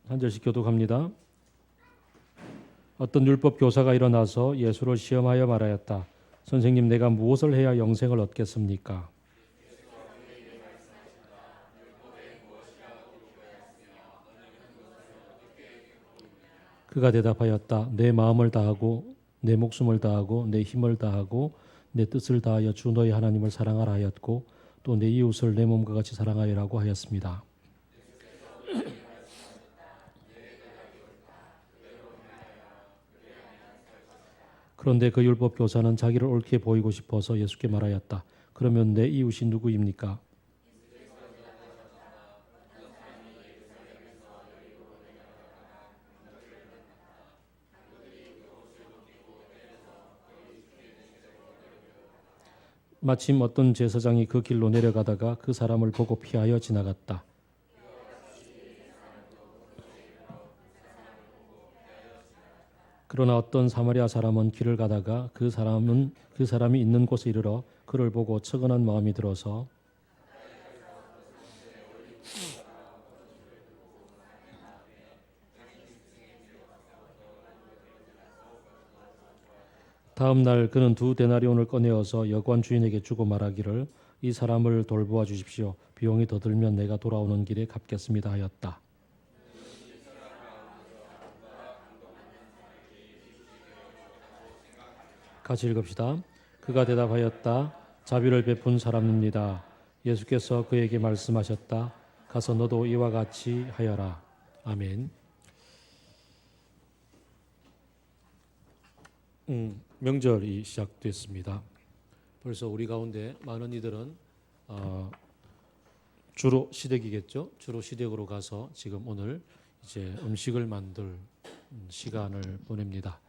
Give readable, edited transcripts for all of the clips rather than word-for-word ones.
한 절씩 교독합니다. 어떤 율법 교사가 일어나서 예수를 시험하여 말하였다. 선생님, 내가 무엇을 해야 영생을 얻겠습니까? 그가 대답하였다. 내 마음을 다하고 내 목숨을 다하고 내 힘을 다하고 내 뜻을 다하여 주 너희 하나님을 사랑하라 하였고 또 내 이웃을 내 몸과 같이 사랑하여라고 하였습니다. 그런데 그 율법 교사는 자기를 옳게 보이고 싶어서 예수께 말하였다. 그러면 내 이웃이 누구입니까? 마침 어떤 제사장이 그 길로 내려가다가 그 사람을 보고 피하여 지나갔다. 그러나 어떤 사마리아 사람은 길을 가다가 그 사람이 있는 곳에 이르러 그를 보고 측은한 마음이 들어서 다음 날 그는 2데나리온을 꺼내어서 여관 주인에게 주고 말하기를 이 사람을 돌보아 주십시오. 비용이 더 들면 내가 돌아오는 길에 갚겠습니다 하였다. 같이 읽읍시다. 그가 대답하였다. 자비를 베푼 사람입니다. 예수께서 그에게 말씀하셨다. 가서 너도 이와 같이 하여라. 아멘. 명절이 시작됐습니다. 벌써 우리 가운데 많은 이들은 주로 시댁이겠죠. 주로 시댁으로 가서 지금 오늘 이제 음식을 만들 시간을 보냅니다.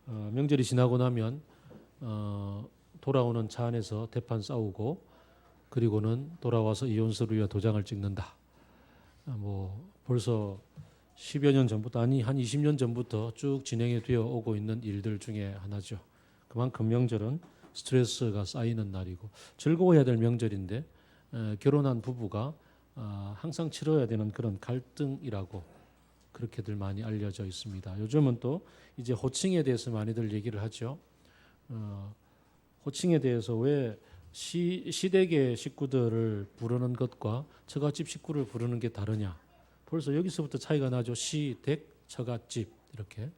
명절이 지나고 나면 돌아오는 차 안에서 대판 싸우고 그리고는 돌아와서 이혼서류와 도장을 찍는다. 뭐 벌써 10여 년 전부터 아니 한 20년 전부터 쭉 진행이 되어 오고 있는 일들 중에 하나죠. 그만큼 명절은 스트레스가 쌓이는 날이고 즐거워야 될 명절인데 결혼한 부부가 항상 치러야 되는 그런 갈등이라고 그렇게들 많이 알려져 있습니다. 요즘은 또 이제 호칭에 대해서 많이들 얘기를 하죠. 호칭에 대해서 왜 시댁의 식구들을 부르는 것과 처갓집 식구를 부르는 게 다르냐. 벌써 여기서부터 차이가 나죠. 시댁, 처갓집 이렇게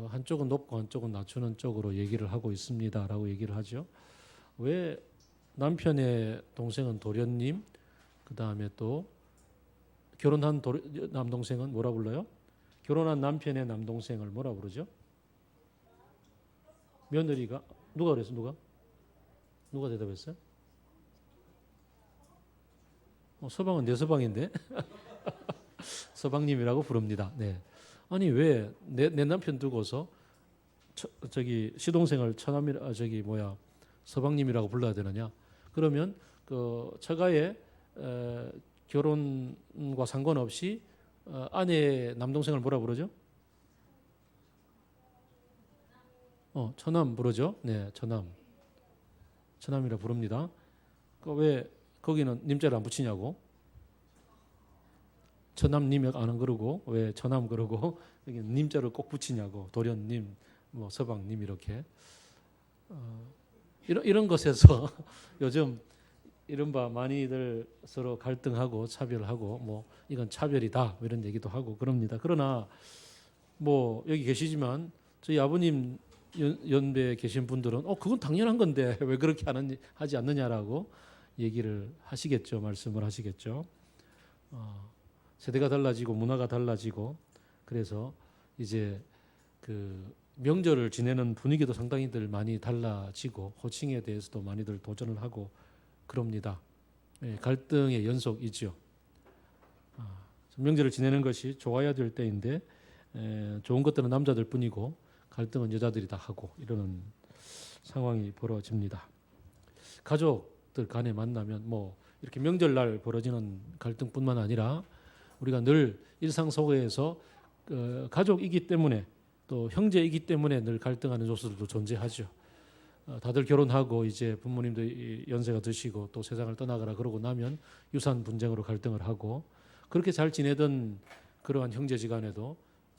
한쪽은 높고 한쪽은 낮추는 쪽으로 얘기를 하고 있습니다라고 얘기를 하죠. 왜 남편의 동생은 도련님, 그 다음에 또 결혼한 남동생은 뭐라 불러요? 결혼한 남편의 남동생을 뭐라 부르죠? 며느리가 누가 그랬어? 누가 대답했어요? 서방은 내 서방인데 서방님이라고 부릅니다. 네. 아니 왜 내 남편 두고서 저기 시동생을 서방님이라고 불러야 되느냐? 그러면 그 처가의 결혼과 상관없이 아내의 남동생을 뭐라 부르죠? 처남 부르죠. 네, 처남이라 부릅니다. 왜 거기는 님자를 안 붙이냐고? 처남님 안 그러고 왜 처남 그러고 여기 님자를 꼭 붙이냐고? 도련님, 뭐 서방님 이렇게 이런 것에서 요즘 이른바 많이들 서로 갈등하고 차별하고 뭐 이건 차별이다 이런 얘기도 하고 그럽니다. 그러나 뭐 여기 계시지만 저희 아버님 연배에 계신 분들은 그건 당연한 건데 왜 그렇게 하지 않느냐라고 얘기를 하시겠죠. 말씀을 하시겠죠. 세대가 달라지고 문화가 달라지고 그래서 이제 그 명절을 지내는 분위기도 상당히들 많이 달라지고 호칭에 대해서도 많이들 도전을 하고 그럽니다. 갈등의 연속이죠. 명절을 지내는 것이 좋아야 될 때인데 좋은 것들은 남자들 뿐이고 갈등은 여자들이 다 하고 이러는 상황이 벌어집니다. 가족들 간에 만나면 뭐 이렇게 명절날 벌어지는 갈등뿐만 아니라 우리가 늘 일상 속에서 가족이기 때문에 또 형제이기 때문에 늘 갈등하는 요소들도 존재하죠. 다들 결혼하고 이제 부모님도 연세가 드시고 또 세상을 떠나가라 그러고 나면 유산 분쟁으로 갈등을 하고 그렇게 잘 지내던 그러한 형제지간에도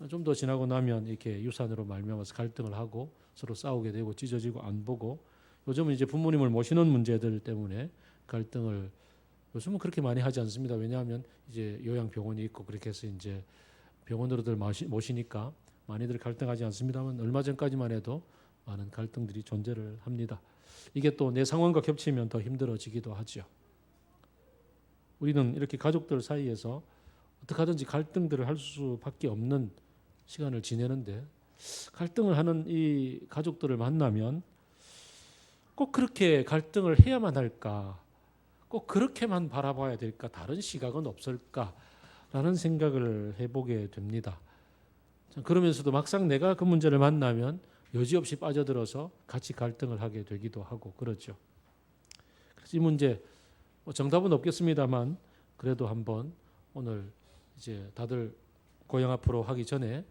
좀 더 지나고 나면 이렇게 유산으로 말미암아서 갈등을 하고 서로 싸우게 되고 찢어지고 안 보고, 요즘은 이제 부모님을 모시는 문제들 때문에 갈등을 요즘은 그렇게 많이 하지 않습니다. 왜냐하면 이제 요양병원이 있고 그렇게 해서 이제 병원으로들 모시니까 많이들 갈등하지 않습니다만, 얼마 전까지만 해도 많은 갈등들이 존재를 합니다. 이게 또 내 상황과 겹치면 더 힘들어지기도 하죠. 우리는 이렇게 가족들 사이에서 어떻게 하든지 갈등들을 할 수밖에 없는 시간을 지내는데, 갈등을 하는 이 가족들을 만나면 꼭 그렇게 갈등을 해야만 할까? 꼭 그렇게만 바라봐야 될까? 다른 시각은 없을까라는 생각을 해보게 됩니다. 그러면서도 막상 내가 그 문제를 만나면 여지없이 빠져들어서 같이 갈등을 하게 되기도 하고 그렇죠. 그래서 이 문제 정답은 없겠습니다만, 그래도 한번 오늘 이제 다들 고향 앞으로 하기 전에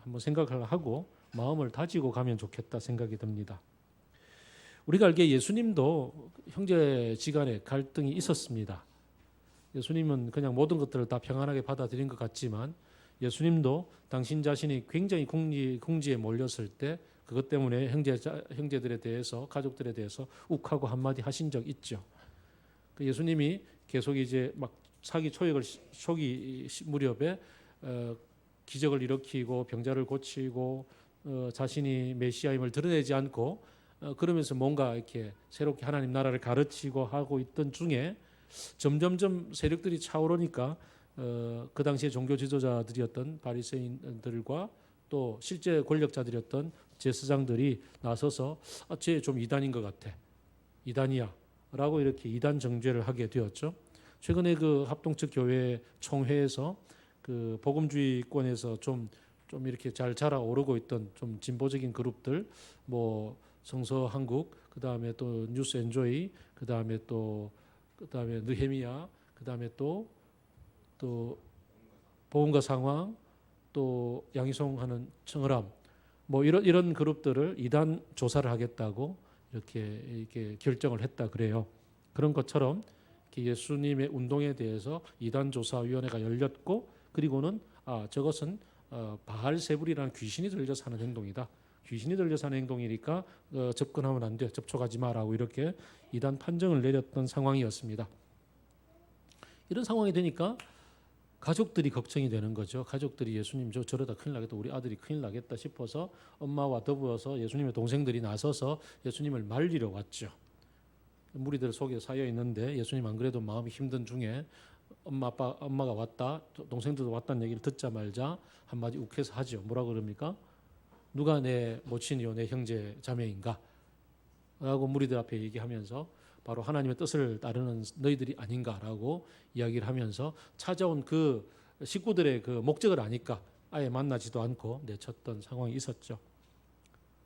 한번 생각을 하고 마음을 다지고 가면 좋겠다 생각이 듭니다. 우리가 알기에 예수님도 형제지간에 갈등이 있었습니다. 예수님은 그냥 모든 것들을 다 평안하게 받아들인 것 같지만, 예수님도 당신 자신이 굉장히 궁지에 몰렸을 때 그것 때문에 형제들에 대해서, 가족들에 대해서 욱하고 한마디 하신 적 있죠. 그 예수님이 계속 이제 막 사기 초기 무렵에 기적을 일으키고 병자를 고치고 자신이 메시아임을 드러내지 않고 그러면서 뭔가 이렇게 새롭게 하나님 나라를 가르치고 하고 있던 중에 점점점 세력들이 차오르니까 그 당시에 종교 지도자들이었던 바리새인들과 또 실제 권력자들이었던 제사장들이 나서서 쟤 좀 이단인 것 같아, 이단이야 라고 이렇게 이단 정죄를 하게 되었죠. 최근에 그 합동측 교회 총회에서 그 복음주의권에서 좀 이렇게 잘 자라오르고 있던 좀 진보적인 그룹들, 뭐 성서한국, 그 다음에 또 뉴스 엔조이, 그 다음에 느헤미야, 그 다음에 또 보험과 상황, 또 양희송하는 청어람, 뭐 이런 그룹들을 이단 조사를 하겠다고 이렇게 결정을 했다 그래요. 그런 것처럼 예수님의 운동에 대해서 이단 조사위원회가 열렸고, 그리고는 저것은 바알세불이라는 귀신이 들려서 하는 행동이다. 귀신이 들려서 하는 행동이니까 접근하면 안 돼, 접촉하지 마라고 이렇게 이단 판정을 내렸던 상황이었습니다. 이런 상황이 되니까 가족들이 걱정이 되는 거죠. 가족들이 예수님 저러다 큰일 나겠다, 우리 아들이 큰일 나겠다 싶어서 엄마와 더불어서 예수님의 동생들이 나서서 예수님을 말리러 왔죠. 무리들 속에 쌓여 있는데 예수님 안 그래도 마음이 힘든 중에 엄마가 왔다, 동생들도 왔다는 얘기를 듣자 말자 한마디 욱해서 하죠. 뭐라고 그럽니까? 누가 내 모친이요 내 형제 자매인가? 라고 무리들 앞에 얘기하면서 바로 하나님의 뜻을 따르는 너희들이 아닌가라고 이야기를 하면서 찾아온 그 식구들의 그 목적을 아니까 아예 만나지도 않고 내쳤던 상황이 있었죠.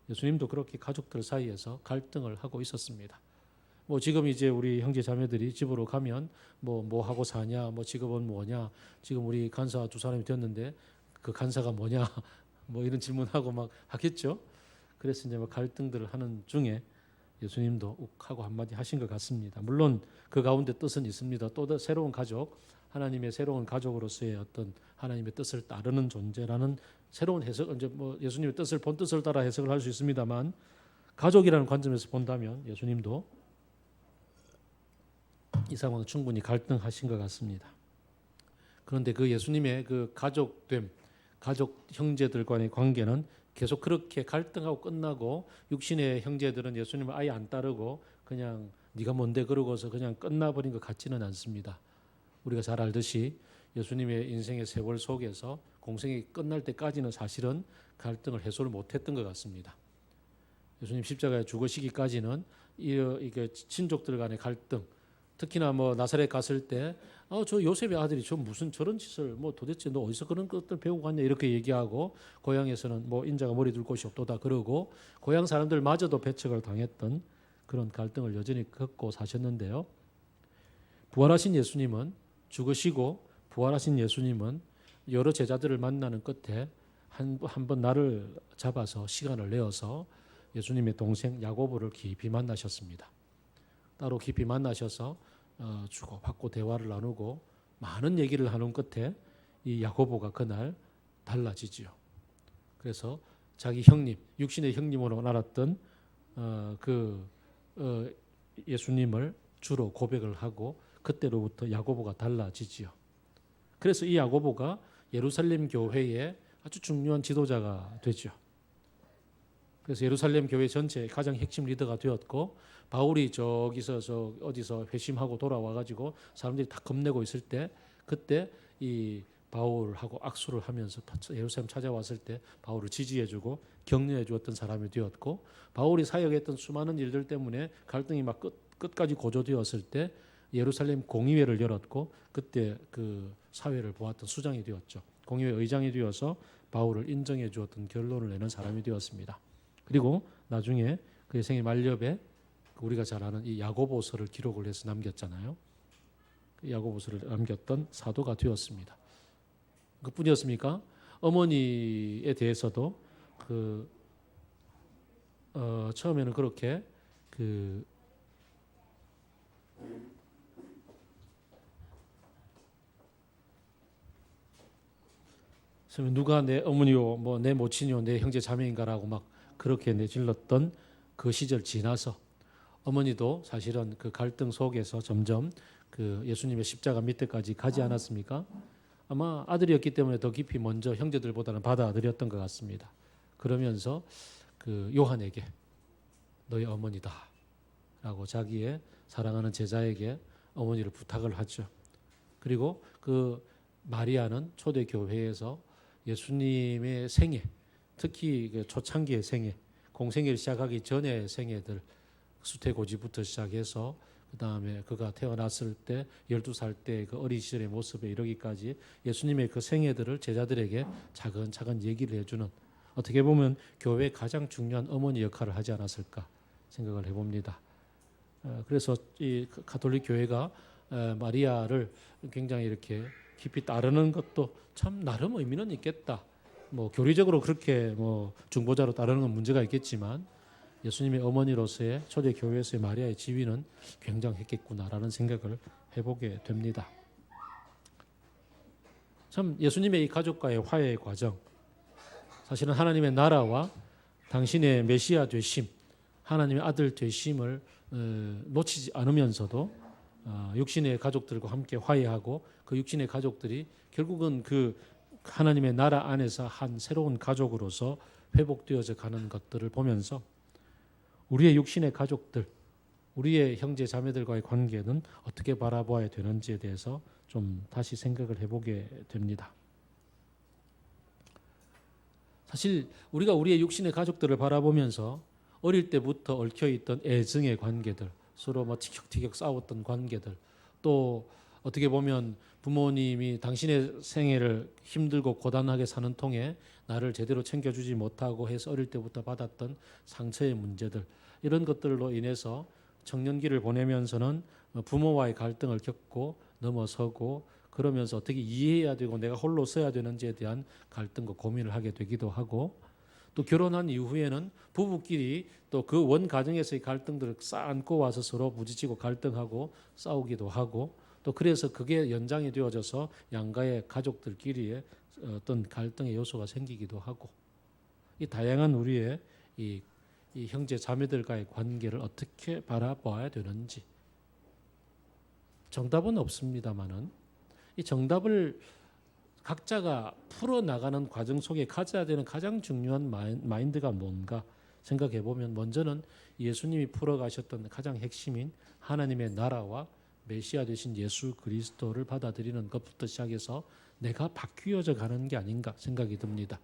예수님도 그렇게 가족들 사이에서 갈등을 하고 있었습니다. 뭐 지금 이제 우리 형제 자매들이 집으로 가면 뭐 하고 사냐, 뭐 직업은 뭐냐, 지금 우리 간사 두 사람이 됐는데 그 간사가 뭐냐, 뭐 이런 질문하고 막 하겠죠. 그래서 이제 막 갈등들을 하는 중에 예수님도 욱하고 한마디 하신 것 같습니다. 물론 그 가운데 뜻은 있습니다. 또 새로운 가족, 하나님의 새로운 가족으로서의 어떤 하나님의 뜻을 따르는 존재라는 새로운 해석, 이제 뭐 예수님의 본 뜻을 따라 해석을 할 수 있습니다만, 가족이라는 관점에서 본다면 예수님도 이 상황은 충분히 갈등하신 것 같습니다. 그런데 그 예수님의 그 가족됨, 가족 형제들 간의 관계는 계속 그렇게 갈등하고 끝나고, 육신의 형제들은 예수님을 아예 안 따르고 그냥 네가 뭔데 그러고서 그냥 끝나버린 것 같지는 않습니다. 우리가 잘 알듯이 예수님의 인생의 세월 속에서 공생이 끝날 때까지는 사실은 갈등을 해소를 못했던 것 같습니다. 예수님 십자가에 죽으시기까지는 이게 친족들 간의 갈등, 특히나 뭐 나사렛 갔을 때 저 요셉의 아들이 저 무슨 저런 짓을 뭐 도대체 너 어디서 그런 것들 배우고 왔냐 이렇게 얘기하고, 고향에서는 뭐 인자가 머리 둘 곳이 없도다 그러고 고향 사람들마저도 배척을 당했던 그런 갈등을 여전히 겪고 사셨는데요. 부활하신 예수님은, 죽으시고 부활하신 예수님은 여러 제자들을 만나는 끝에 한 번 나를 잡아서 시간을 내어서 예수님의 동생 야고보를 깊이 만나셨습니다. 따로 깊이 만나셔서 주고받고 대화를 나누고 많은 얘기를 하는 끝에 이 야고보가 그날 달라지지요. 그래서 자기 형님, 육신의 형님으로 알았던 예수님을 주로 고백을 하고 그때로부터 야고보가 달라지지요. 그래서 이 야고보가 예루살렘 교회의 아주 중요한 지도자가 되죠. 그래서 예루살렘 교회 전체의 가장 핵심 리더가 되었고, 바울이 저기서 어디서 회심하고 돌아와 가지고 사람들이 다 겁내고 있을 때, 그때 이 바울하고 악수를 하면서 예루살렘 찾아왔을 때 바울을 지지해주고 격려해 주었던 사람이 되었고, 바울이 사역했던 수많은 일들 때문에 갈등이 막 끝까지 고조되었을 때 예루살렘 공의회를 열었고, 그때 그 사회를 보았던 수장이 되었죠. 공의회 의장이 되어서 바울을 인정해 주었던 결론을 내는 사람이 되었습니다. 그리고 나중에 그의 생애 말년에 우리가 잘 아는 이 야고보서를 기록을 해서 남겼잖아요. 그 야고보서를 남겼던 사도가 되었습니다. 그뿐이었습니까? 어머니에 대해서도 처음에는 그렇게 누가 내 어머니요, 뭐 내 모친이요, 내 형제 자매인가라고 막 그렇게 내질렀던 그 시절 지나서 어머니도 사실은 그 갈등 속에서 점점 그 예수님의 십자가 밑에까지 가지 않았습니까? 아마 아들이었기 때문에 더 깊이 먼저 형제들보다는 받아들였던 것 같습니다. 그러면서 그 요한에게 너희 어머니다라고 자기의 사랑하는 제자에게 어머니를 부탁을 하죠. 그리고 그 마리아는 초대 교회에서 예수님의 생애, 특히 그 초창기의 생애, 공생애를 시작하기 전의 생애들, 수태고지부터 시작해서 그 다음에 그가 태어났을 때 12살 때 그 어린 시절의 모습에 이르기까지 예수님의 그 생애들을 제자들에게 차근차근 얘기를 해주는, 어떻게 보면 교회의 가장 중요한 어머니 역할을 하지 않았을까 생각을 해봅니다. 그래서 이 가톨릭 교회가 마리아를 굉장히 이렇게 깊이 따르는 것도 참 나름 의미는 있겠다. 뭐 교리적으로 그렇게 뭐 중보자로 따르는 건 문제가 있겠지만 예수님의 어머니로서의 초대 교회에서의 마리아의 지위는 굉장했겠구나라는 생각을 해보게 됩니다. 참 예수님의 이 가족과의 화해의 과정, 사실은 하나님의 나라와 당신의 메시아 되심, 하나님의 아들 되심을 놓치지 않으면서도 육신의 가족들과 함께 화해하고 그 육신의 가족들이 결국은 그 하나님의 나라 안에서 한 새로운 가족으로서 회복되어져 가는 것들을 보면서 우리의 육신의 가족들, 우리의 형제 자매들과의 관계는 어떻게 바라보아야 되는지에 대해서 좀 다시 생각을 해보게 됩니다. 사실 우리가 우리의 육신의 가족들을 바라보면서 어릴 때부터 얽혀있던 애증의 관계들, 서로 뭐 티격태격 싸웠던 관계들, 또 어떻게 보면 부모님이 당신의 생애를 힘들고 고단하게 사는 통에 나를 제대로 챙겨주지 못하고 해서 어릴 때부터 받았던 상처의 문제들, 이런 것들로 인해서 청년기를 보내면서는 부모와의 갈등을 겪고 넘어서고, 그러면서 어떻게 이해해야 되고 내가 홀로 서야 되는지에 대한 갈등과 고민을 하게 되기도 하고, 또 결혼한 이후에는 부부끼리 또 그 원 가정에서의 갈등들을 쌓아안고 와서 서로 부딪히고 갈등하고 싸우기도 하고, 또 그래서 그게 연장이 되어져서 양가의 가족들끼리의 어떤 갈등의 요소가 생기기도 하고, 이 다양한 우리의 이 형제 자매들과의 관계를 어떻게 바라봐야 되는지 정답은 없습니다만은 이 정답을 각자가 풀어나가는 과정 속에 가져야 되는 가장 중요한 마인드가 뭔가 생각해 보면, 먼저는 예수님이 풀어가셨던 가장 핵심인 하나님의 나라와 메시아 되신 예수 그리스도를 받아들이는 것부터 시작해서 내가 바뀌어져 가는 게 아닌가 생각이 듭니다.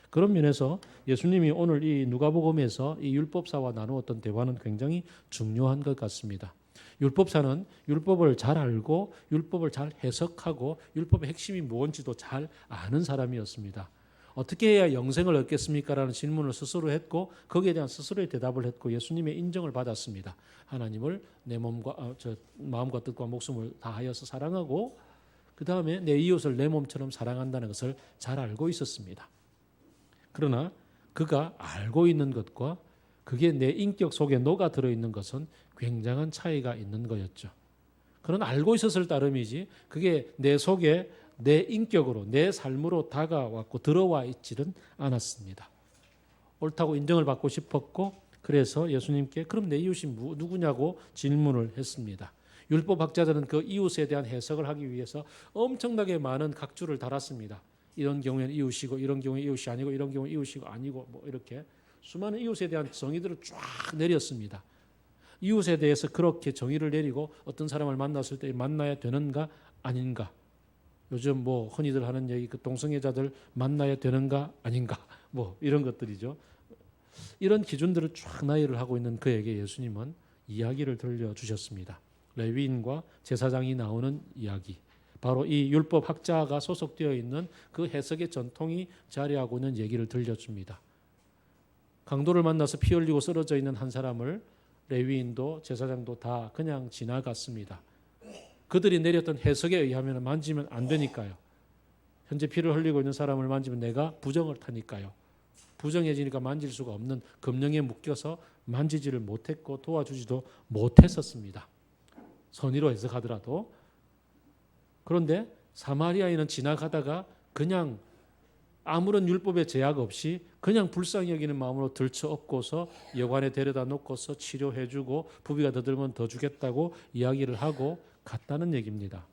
그런 면에서 예수님이 오늘 이 누가복음에서 이 율법사와 나누었던 대화는 굉장히 중요한 것 같습니다. 율법사는 율법을 잘 알고 율법을 잘 해석하고 율법의 핵심이 뭔지도 잘 아는 사람이었습니다. 어떻게 해야 영생을 얻겠습니까? 라는 질문을 스스로 했고 거기에 대한 스스로의 대답을 했고 예수님의 인정을 받았습니다. 하나님을 내 마음과 뜻과 목숨을 다하여서 사랑하고 그 다음에 내 이웃을 내 몸처럼 사랑한다는 것을 잘 알고 있었습니다. 그러나 그가 알고 있는 것과 그게 내 인격 속에 녹아 들어있는 것은 굉장한 차이가 있는 거였죠. 그런 알고 있었을 따름이지 그게 내 속에 내 인격으로 내 삶으로 다가왔고 들어와 있지는 않았습니다. 옳다고 인정을 받고 싶었고 그래서 예수님께 그럼 내 이웃이 누구냐고 질문을 했습니다. 율법학자들은 그 이웃에 대한 해석을 하기 위해서 엄청나게 많은 각주를 달았습니다. 이런 경우에는 이웃이고 이런 경우에 이웃이 아니고 이런 경우에 이웃이고 아니고 뭐 이렇게 수많은 이웃에 대한 정의들을 쫙 내렸습니다. 이웃에 대해서 그렇게 정의를 내리고 어떤 사람을 만났을 때 만나야 되는가 아닌가, 요즘 뭐 흔히들 하는 얘기 그 동성애자들 만나야 되는가 아닌가 뭐 이런 것들이죠. 이런 기준들을 쫙 나열을 하고 있는 그에게 예수님은 이야기를 들려주셨습니다. 레위인과 제사장이 나오는 이야기, 바로 이 율법학자가 소속되어 있는 그 해석의 전통이 자리하고 있는 얘기를 들려줍니다. 강도를 만나서 피 흘리고 쓰러져 있는 한 사람을 레위인도 제사장도 다 그냥 지나갔습니다. 그들이 내렸던 해석에 의하면 만지면 안 되니까요. 현재 피를 흘리고 있는 사람을 만지면 내가 부정을 타니까요. 부정해지니까 만질 수가 없는 금령에 묶여서 만지지를 못했고 도와주지도 못했었습니다. 선의로 해석하더라도. 그런데 사마리아인은 지나가다가 그냥 아무런 율법의 제약 없이 그냥 불쌍히 여기는 마음으로 들쳐업고서 여관에 데려다 놓고서 치료해주고 부비가 더 들면 더 주겠다고 이야기를 하고 갔다는 얘기입니다.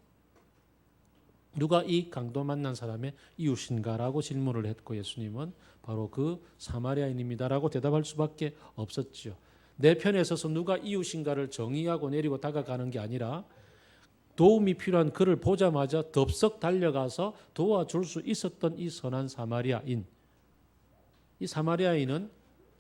누가 이 강도 만난 사람의 이웃인가라고 질문을 했고 예수님은 바로 그 사마리아인입니다라고 대답할 수밖에 없었지요. 내 편에 서서 누가 이웃인가를 정의하고 내리고 다가가는 게 아니라 도움이 필요한 그를 보자마자 덥석 달려가서 도와줄 수 있었던 이 선한 사마리아인. 이 사마리아인은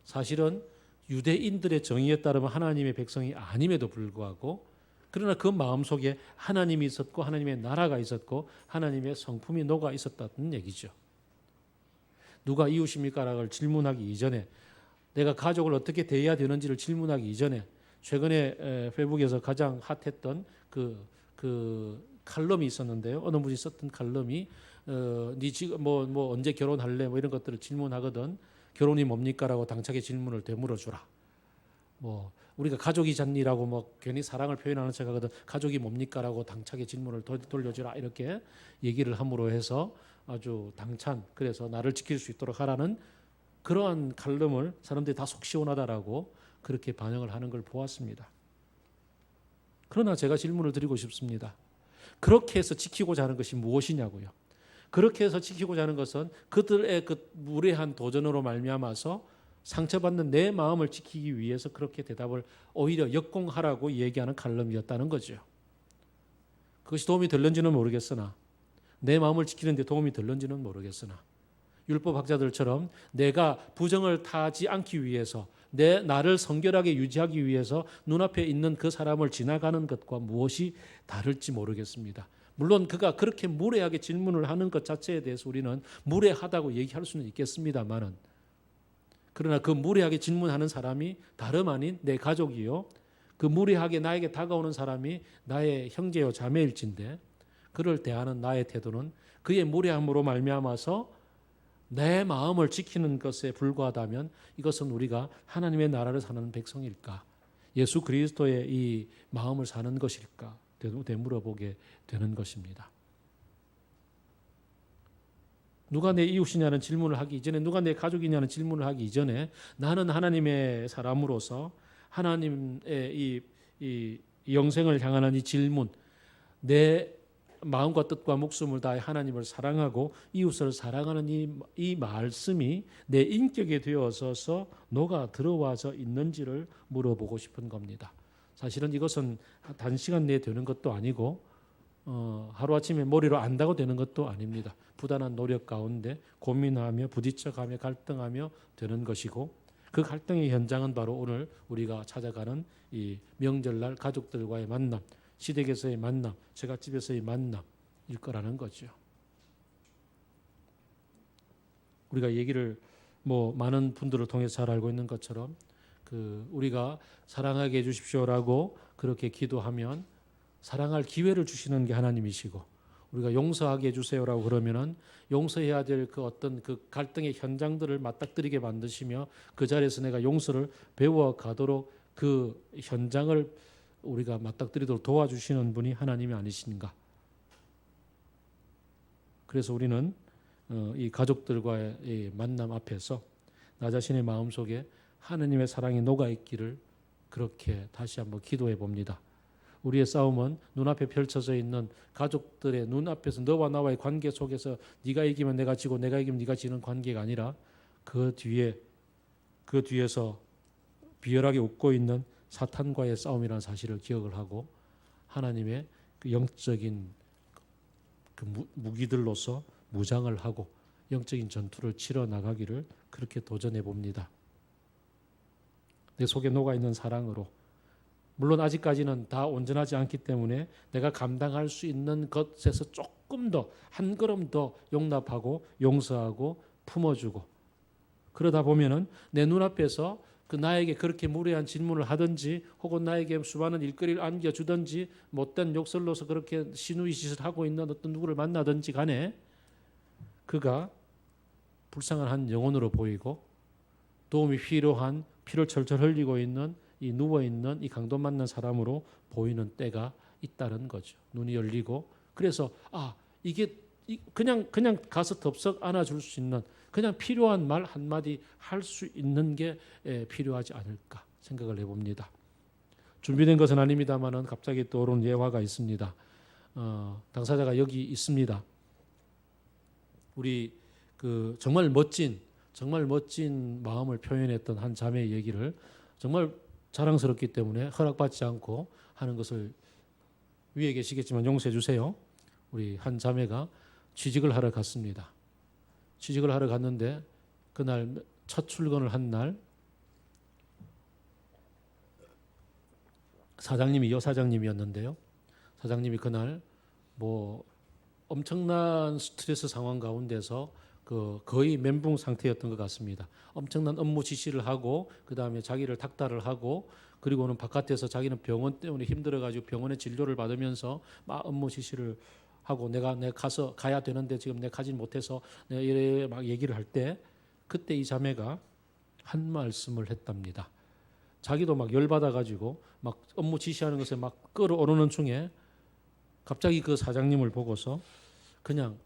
사실은 유대인들의 정의에 따르면 하나님의 백성이 아님에도 불구하고 그러나 그 마음속에 하나님이 있었고 하나님의 나라가 있었고 하나님의 성품이 녹아 있었다는 얘기죠. 누가 이웃입니까라고 질문하기 이전에, 내가 가족을 어떻게 대해야 되는지를 질문하기 이전에, 최근에 페이북에서 가장 핫했던 그 칼럼이 있었는데요. 어느 분이 썼던 칼럼이 네 지금 뭐 언제 결혼할래 뭐 이런 것들을 질문하거든. 결혼이 뭡니까라고 당차게 질문을 되물어 주라. 뭐 우리가 가족이잖니라고 뭐 괜히 사랑을 표현하는 척하거든. 가족이 뭡니까라고 당차게 질문을 돌려주라 이렇게 얘기를 함으로 해서 아주 당찬, 그래서 나를 지킬 수 있도록 하라는 그러한 칼럼을 사람들이 다 속 시원하다라고 그렇게 반응을 하는 걸 보았습니다. 그러나 제가 질문을 드리고 싶습니다. 그렇게 해서 지키고자 하는 것이 무엇이냐고요. 그렇게 해서 지키고자 하는 것은 그들의 그 무례한 도전으로 말미암아서 상처받는 내 마음을 지키기 위해서 그렇게 대답을 오히려 역공하라고 얘기하는 칼럼이었다는 거죠. 그것이 도움이 될는지는 모르겠으나, 내 마음을 지키는 데 도움이 될는지는 모르겠으나, 율법학자들처럼 내가 부정을 타지 않기 위해서 나를 성결하게 유지하기 위해서 눈앞에 있는 그 사람을 지나가는 것과 무엇이 다를지 모르겠습니다. 물론 그가 그렇게 무례하게 질문을 하는 것 자체에 대해서 우리는 무례하다고 얘기할 수는 있겠습니다만은, 그러나 그 무례하게 질문하는 사람이 다름 아닌 내 가족이요, 그 무례하게 나에게 다가오는 사람이 나의 형제요 자매일진데 그를 대하는 나의 태도는 그의 무례함으로 말미암아서 내 마음을 지키는 것에 불과하다면 이것은 우리가 하나님의 나라를 사는 백성일까, 예수 그리스도의 이 마음을 사는 것일까 되물어보게 되는 것입니다. 누가 내 이웃이냐는 질문을 하기 이전에, 누가 내 가족이냐는 질문을 하기 이전에 나는 하나님의 사람으로서 하나님의 이 영생을 향하는 이 질문, 내 마음과 뜻과 목숨을 다해 하나님을 사랑하고 이웃을 사랑하는 이 말씀이 내 인격에 되어서 녹아 들어와서 있는지를 물어보고 싶은 겁니다. 사실은 이것은 단시간 내에 되는 것도 아니고 하루아침에 머리로 안다고 되는 것도 아닙니다. 부단한 노력 가운데 고민하며 부딪혀가며 갈등하며 되는 것이고, 그 갈등의 현장은 바로 오늘 우리가 찾아가는 이 명절날 가족들과의 만남, 시댁에서의 만남, 제갓집에서의 만남일 거라는 거죠. 우리가 얘기를 많은 분들을 통해서 잘 알고 있는 것처럼 우리가 사랑하게 해주십시오라고 그렇게 기도하면 사랑할 기회를 주시는 게 하나님이시고, 우리가 용서하게 해주세요라고 그러면은 용서해야 될 그 어떤 그 갈등의 현장들을 맞닥뜨리게 만드시며 그 자리에서 내가 용서를 배워가도록 그 현장을 우리가 맞닥뜨리도록 도와주시는 분이 하나님이 아니신가. 그래서 우리는 이 가족들과의 이 만남 앞에서 나 자신의 마음속에 하느님의 사랑이 녹아있기를 그렇게 다시 한번 기도해 봅니다. 우리의 싸움은 눈앞에 펼쳐져 있는 가족들의 눈앞에서 너와 나와의 관계 속에서 네가 이기면 내가 지고 내가 이기면 네가 지는 관계가 아니라 그 뒤에서 비열하게 웃고 있는 사탄과의 싸움이라는 사실을 기억을 하고 하나님의 그 영적인 그 무기들로서 무장을 하고 영적인 전투를 치러 나가기를 그렇게 도전해 봅니다. 내 속에 녹아있는 사랑으로, 물론 아직까지는 다 온전하지 않기 때문에 내가 감당할 수 있는 것에서 조금 더, 한 걸음 더 용납하고 용서하고 품어주고, 그러다 보면은 내 눈앞에서 그 나에게 그렇게 무례한 질문을 하든지 혹은 나에게 수많은 일거리를 안겨주든지 못된 욕설로서 그렇게 시누이 짓을 하고 있는 어떤 누구를 만나든지 간에 그가 불쌍한 한 영혼으로 보이고 도움이 필요한 피를 철철 흘리고 있는 이 누워있는 이 강도 만난 사람으로 보이는 때가 있다는 거죠. 눈이 열리고 그래서 이게 그냥 가서 덥석 안아줄 수 있는 그냥 필요한 말 한마디 할 수 있는 게 필요하지 않을까 생각을 해봅니다. 준비된 것은 아닙니다만은 갑자기 떠오른 예화가 있습니다. 당사자가 여기 있습니다. 우리 그 정말 멋진 마음을 표현했던 한 자매의 얘기를 정말 자랑스럽기 때문에 허락받지 않고 하는 것을 위에 계시겠지만 용서해 주세요. 우리 한 자매가 취직을 하러 갔습니다. 취직을 하러 갔는데 그날 첫 출근을 한 날 사장님이 여사장님이었는데요. 사장님이 그날 뭐 엄청난 스트레스 상황 가운데서 그 거의 멘붕 상태였던 것 같습니다. 엄청난 업무 지시를 하고 그 다음에 자기를 닥달을 하고 그리고는 바깥에서 자기는 병원 때문에 힘들어가지고 병원에 진료를 받으면서 막 업무 지시를 하고 내가 가서 가야 되는데 지금 내가 가진 못해서 내가 이래 막 얘기를 할 때 그때 이 자매가 한 말씀을 했답니다. 자기도 막 열받아가지고 막 업무 지시하는 것에 막 끌어오르는 중에 갑자기 그 사장님을 보고서 그냥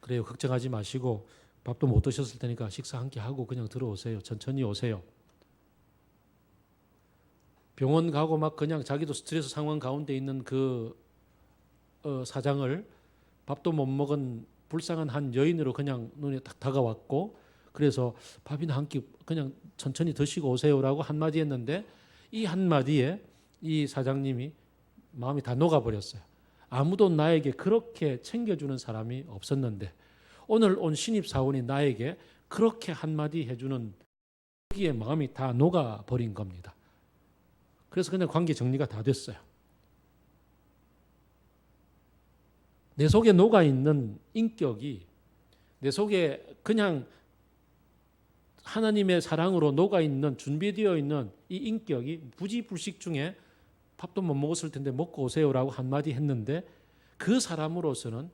그래요, 걱정하지 마시고 밥도 못 드셨을 테니까 식사 한 끼 하고 그냥 들어오세요. 천천히 오세요. 병원 가고 막 그냥 자기도 스트레스 상황 가운데 있는 그 사장을 밥도 못 먹은 불쌍한 한 여인으로 그냥 눈에 딱 다가왔고 그래서 밥이나 한 끼 그냥 천천히 드시고 오세요라고 한마디 했는데 이 한마디에 이 사장님이 마음이 다 녹아버렸어요. 아무도 나에게 그렇게 챙겨주는 사람이 없었는데 오늘 온 신입사원이 나에게 그렇게 한마디 해주는 거기에 마음이 다 녹아버린 겁니다. 그래서 그냥 관계 정리가 다 됐어요. 내 속에 녹아있는 인격이 내 속에 그냥 하나님의 사랑으로 녹아있는 준비되어 있는 이 인격이 부지불식 중에 밥도 못 먹었을 텐데 먹고 오세요라고 한마디 했는데 그 사람으로서는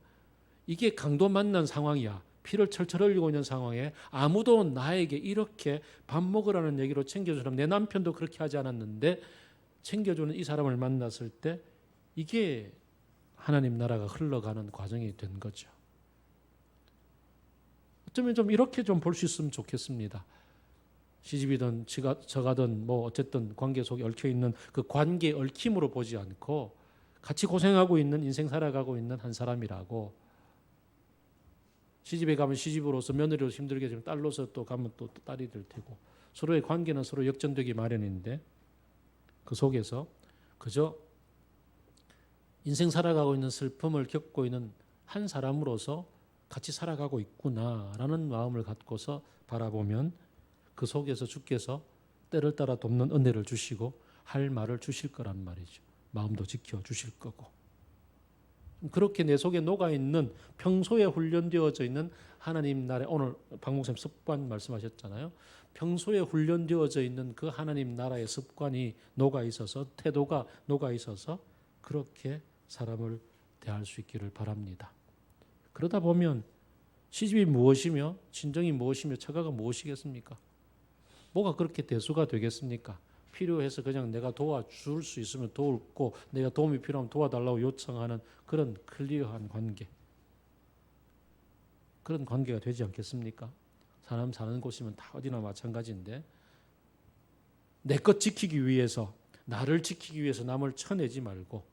이게 강도 만난 상황이야. 피를 철철 흘리고 있는 상황에 아무도 나에게 이렇게 밥 먹으라는 얘기로 챙겨주는 내 남편도 그렇게 하지 않았는데 챙겨주는 이 사람을 만났을 때 이게 하나님 나라가 흘러가는 과정이 된 거죠. 어쩌면 좀 이렇게 좀 볼 수 있으면 좋겠습니다. 시집이든 저가든 뭐 어쨌든 관계 속에 얽혀 있는 그 관계 얽힘으로 보지 않고 같이 고생하고 있는 인생 살아가고 있는 한 사람이라고 시집에 가면 시집으로서 며느리로서 힘들게 지금 딸로서 또 가면 또 딸이 될 테고 서로의 관계는 서로 역전되기 마련인데 그 속에서 그저 인생 살아가고 있는 슬픔을 겪고 있는 한 사람으로서 같이 살아가고 있구나라는 마음을 갖고서 바라보면 그 속에서 주께서 때를 따라 돕는 은혜를 주시고 할 말을 주실 거란 말이죠. 마음도 지켜주실 거고 그렇게 내 속에 녹아있는 평소에 훈련되어져 있는 하나님 나라의 오늘 박 목사님 습관 말씀하셨잖아요. 평소에 훈련되어져 있는 그 하나님 나라의 습관이 녹아있어서 태도가 녹아있어서 그렇게 사람을 대할 수 있기를 바랍니다. 그러다 보면 시집이 무엇이며 친정이 무엇이며 처가가 무엇이겠습니까? 뭐가 그렇게 대수가 되겠습니까? 필요해서 그냥 내가 도와줄 수 있으면 도울고 내가 도움이 필요하면 도와달라고 요청하는 그런 클리어한 관계. 그런 관계가 되지 않겠습니까? 사람 사는 곳이면 다 어디나 마찬가지인데 내 것 지키기 위해서 나를 지키기 위해서 남을 쳐내지 말고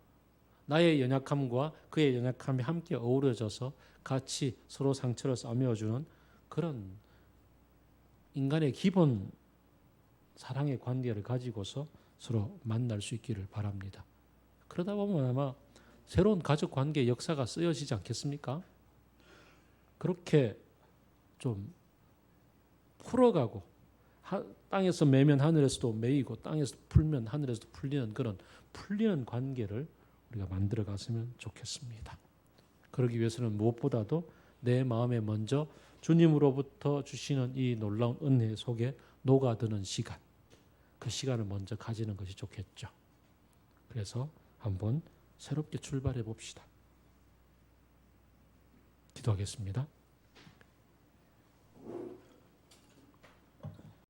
나의 연약함과 그의 연약함이 함께 어우러져서 같이 서로 상처를 싸매어주는 그런 인간의 기본 사랑의 관계를 가지고서 서로 만날 수 있기를 바랍니다. 그러다 보면 아마 새로운 가족 관계의 역사가 쓰여지지 않겠습니까? 그렇게 좀 풀어가고 땅에서 매면 하늘에서도 매이고 땅에서 풀면 하늘에서도 풀리는 그런 풀리는 관계를 우리가 만들어 갔으면 좋겠습니다. 그러기 위해서는 무엇보다도 내 마음에 먼저 주님으로부터 주시는 이 놀라운 은혜 속에 녹아드는 시간, 그 시간을 먼저 가지는 것이 좋겠죠. 그래서 한번 새롭게 출발해 봅시다. 기도하겠습니다.